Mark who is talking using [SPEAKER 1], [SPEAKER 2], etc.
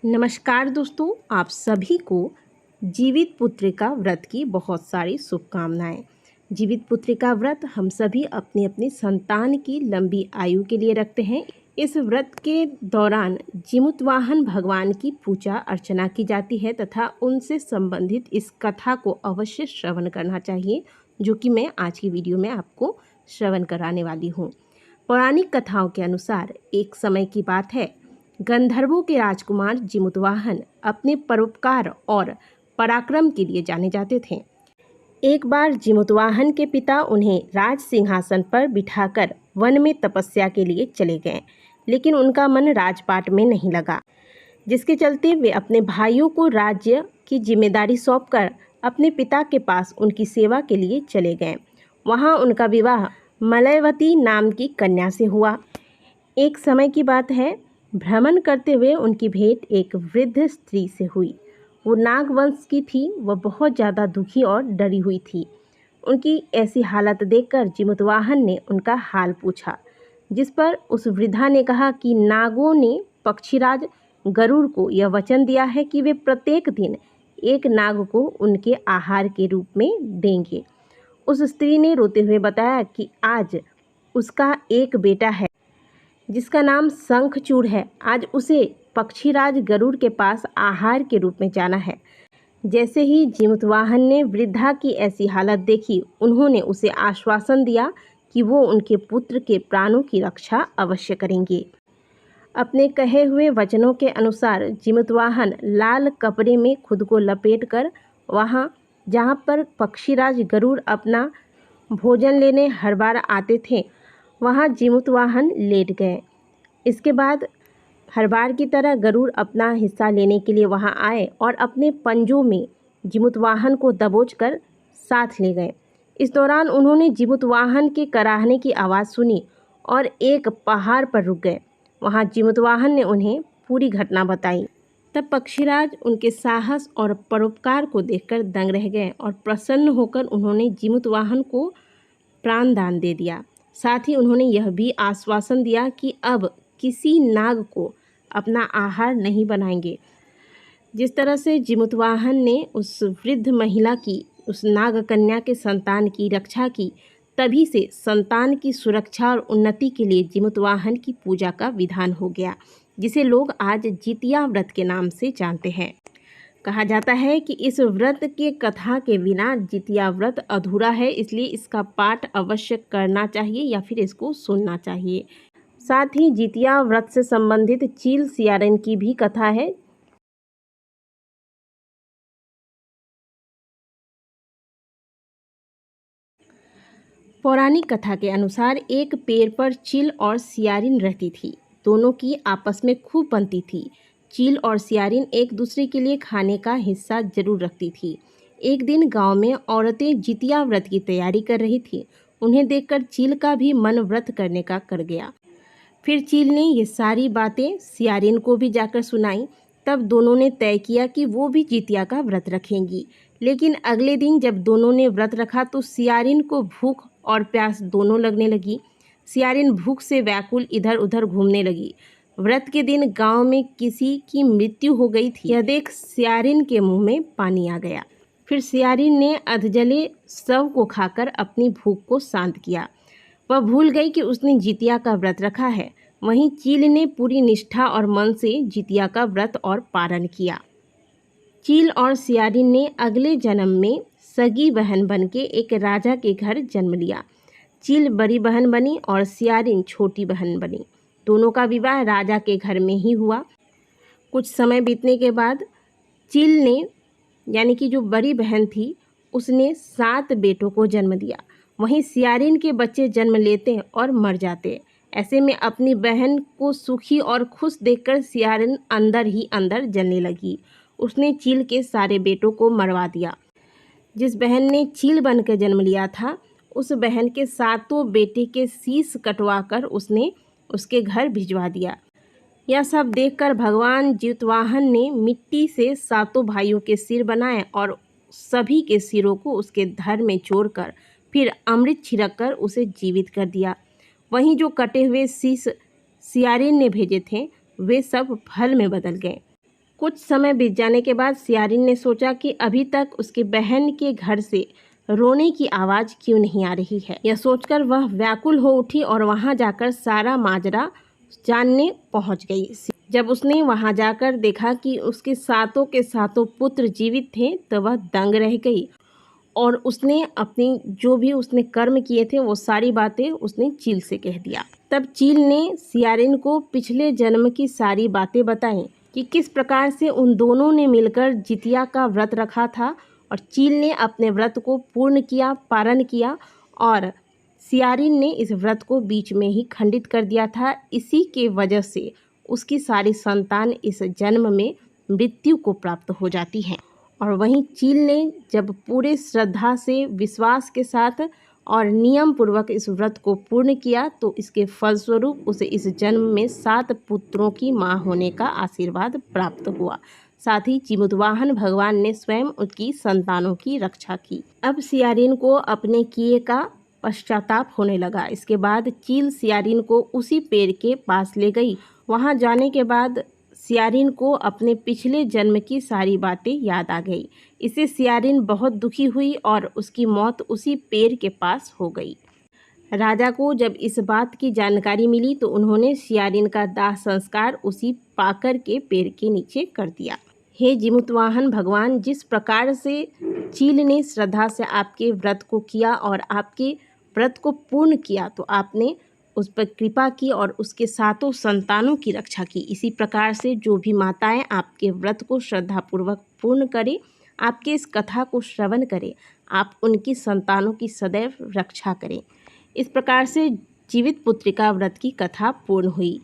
[SPEAKER 1] नमस्कार दोस्तों, आप सभी को जीवित पुत्रिका व्रत की बहुत सारी शुभकामनाएं। जीवित पुत्रिका व्रत हम सभी अपनी अपनी संतान की लंबी आयु के लिए रखते हैं। इस व्रत के दौरान जीमूतवाहन भगवान की पूजा अर्चना की जाती है तथा उनसे संबंधित इस कथा को अवश्य श्रवण करना चाहिए, जो कि मैं आज की वीडियो में आपको श्रवण कराने वाली हूँ। पौराणिक कथाओं के अनुसार एक समय की बात है, गंधर्वों के राजकुमार जीमूतवाहन अपने परोपकार और पराक्रम के लिए जाने जाते थे। एक बार जीमूतवाहन के पिता उन्हें राज सिंहासन पर बिठाकर वन में तपस्या के लिए चले गए, लेकिन उनका मन राजपाट में नहीं लगा, जिसके चलते वे अपने भाइयों को राज्य की जिम्मेदारी सौंपकर अपने पिता के पास उनकी सेवा के लिए चले गए। वहाँ उनका विवाह मलयवती नाम की कन्या से हुआ। एक समय की बात है, भ्रमण करते हुए उनकी भेंट एक वृद्ध स्त्री से हुई। वो नागवंश की थी। वह बहुत ज़्यादा दुखी और डरी हुई थी। उनकी ऐसी हालत देखकर जीमूतवाहन ने उनका हाल पूछा, जिस पर उस वृद्धा ने कहा कि नागों ने पक्षीराज गरुड़ को यह वचन दिया है कि वे प्रत्येक दिन एक नाग को उनके आहार के रूप में देंगे। उस स्त्री ने रोते हुए बताया कि आज उसका एक बेटा है जिसका नाम शंखचूड़ है। आज उसे पक्षीराज गरुड़ के पास आहार के रूप में जाना है। जैसे ही जीमूतवाहन ने वृद्धा की ऐसी हालत देखी, उन्होंने उसे आश्वासन दिया कि वो उनके पुत्र के प्राणों की रक्षा अवश्य करेंगे। अपने कहे हुए वचनों के अनुसार जीमूतवाहन लाल कपड़े में खुद को लपेटकर वहाँ जहाँ पर पक्षीराज गरुड़ अपना भोजन लेने हर बार आते थे, वहाँ जीमूतवाहन लेट गए। इसके बाद हर बार की तरह गरुड़ अपना हिस्सा लेने के लिए वहाँ आए और अपने पंजों में जीमूतवाहन को दबोचकर साथ ले गए। इस दौरान उन्होंने जीमूतवाहन के कराहने की आवाज़ सुनी और एक पहाड़ पर रुक गए। वहाँ जीमूतवाहन ने उन्हें पूरी घटना बताई। तब पक्षीराज उनके साहस और परोपकार को देखकर दंग रह गए और प्रसन्न होकर उन्होंने जीमूतवाहन को प्राण दान दे दिया। साथ ही उन्होंने यह भी आश्वासन दिया कि अब किसी नाग को अपना आहार नहीं बनाएंगे। जिस तरह से जीमूतवाहन ने उस वृद्ध महिला की, उस नाग कन्या के संतान की रक्षा की, तभी से संतान की सुरक्षा और उन्नति के लिए जीमूतवाहन की पूजा का विधान हो गया, जिसे लोग आज जितिया व्रत के नाम से जानते हैं। कहा जाता है कि इस व्रत के कथा के बिना जितिया व्रत अधूरा है, इसलिए इसका पाठ अवश्य करना चाहिए या फिर इसको सुनना चाहिए। साथ ही जितिया व्रत से संबंधित चील सियारन की भी कथा है। पौराणिक कथा के अनुसार एक पेड़ पर चील और सियारिन रहती थी। दोनों की आपस में खूब बनती थी। चील और सियारिन एक दूसरे के लिए खाने का हिस्सा जरूर रखती थी। एक दिन गांव में औरतें जितिया व्रत की तैयारी कर रही थी। उन्हें देखकर चील का भी मन व्रत करने का कर गया। फिर चील ने ये सारी बातें सियारिन को भी जाकर सुनाई। तब दोनों ने तय किया कि वो भी जितिया का व्रत रखेंगी। लेकिन अगले दिन जब दोनों ने व्रत रखा तो सियारिन को भूख और प्यास दोनों लगने लगी। सियारिन भूख से व्याकुल इधर उधर घूमने लगी। व्रत के दिन गांव में किसी की मृत्यु हो गई थी। यह देख सियारिन के मुंह में पानी आ गया। फिर सियारिन ने अधजले शव को खाकर अपनी भूख को शांत किया। वह भूल गई कि उसने जितिया का व्रत रखा है। वहीं चील ने पूरी निष्ठा और मन से जितिया का व्रत और पारण किया। चील और सियारिन ने अगले जन्म में सगी बहन बनके एक राजा के घर जन्म लिया। चील बड़ी बहन बनी और सियारिन छोटी बहन बनी। दोनों का विवाह राजा के घर में ही हुआ। कुछ समय बीतने के बाद चील ने, यानी कि जो बड़ी बहन थी, उसने 7 बेटों को जन्म दिया। वहीं सियारिन के बच्चे जन्म लेते और मर जाते। ऐसे में अपनी बहन को सुखी और खुश देखकर सियारिन अंदर ही अंदर जलने लगी। उसने चील के सारे बेटों को मरवा दिया। जिस बहन ने चील बनकर जन्म लिया था, उस बहन के 7 बेटे के शीश कटवाकर उसने उसके घर भिजवा दिया। यह सब देखकर भगवान जीमूतवाहन ने मिट्टी से 7 भाइयों के सिर बनाए और सभी के सिरों को उसके धर में जोड़कर फिर अमृत छिड़ककर उसे जीवित कर दिया। वहीं जो कटे हुए शीश सियारिन ने भेजे थे, वे सब फल में बदल गए। कुछ समय बीत जाने के बाद सियारिन ने सोचा कि अभी तक उसकी बहन के घर से रोने की आवाज़ क्यों नहीं आ रही है। यह सोचकर वह व्याकुल हो उठी और वहां जाकर सारा माजरा जानने पहुंच गई। जब उसने वहां जाकर देखा कि उसके सातों के सातों पुत्र जीवित थे तो वह दंग रह गई और उसने अपनी जो भी उसने कर्म किए थे वो सारी बातें उसने चील से कह दिया। तब चील ने सियारिन को पिछले जन्म की सारी बातें बताई कि किस प्रकार से उन दोनों ने मिलकर जितिया का व्रत रखा था और चील ने अपने व्रत को पूर्ण किया, पारण किया और सियारिन ने इस व्रत को बीच में ही खंडित कर दिया था। इसी के वजह से उसकी सारी संतान इस जन्म में मृत्यु को प्राप्त हो जाती हैं। और वहीं चील ने जब पूरे श्रद्धा से, विश्वास के साथ और नियम पूर्वक इस व्रत को पूर्ण किया तो इसके फलस्वरूप उसे इस जन्म में 7 पुत्रों की माँ होने का आशीर्वाद प्राप्त हुआ। साथ ही चिमुतवाहन भगवान ने स्वयं उसकी संतानों की रक्षा की। अब सियारिन को अपने किए का पश्चाताप होने लगा। इसके बाद चील सियारिन को उसी पेड़ के पास ले गई। वहां जाने के बाद सियारिन को अपने पिछले जन्म की सारी बातें याद आ गई। इससे सियारिन बहुत दुखी हुई और उसकी मौत उसी पेड़ के पास हो गई। राजा को जब इस बात की जानकारी मिली तो उन्होंने सियारिन का दाह संस्कार उसी पाकर के पेड़ के नीचे कर दिया। हे जिमुतवाहन भगवान, जिस प्रकार से चील ने श्रद्धा से आपके व्रत को किया और आपके व्रत को पूर्ण किया तो आपने उस पर कृपा की और उसके सातों संतानों की रक्षा की। इसी प्रकार से जो भी माताएं आपके व्रत को श्रद्धापूर्वक पूर्ण करें, आपके इस कथा को श्रवण करें, आप उनकी संतानों की सदैव रक्षा करें। इस प्रकार से जीवित पुत्रिका व्रत की कथा पूर्ण हुई।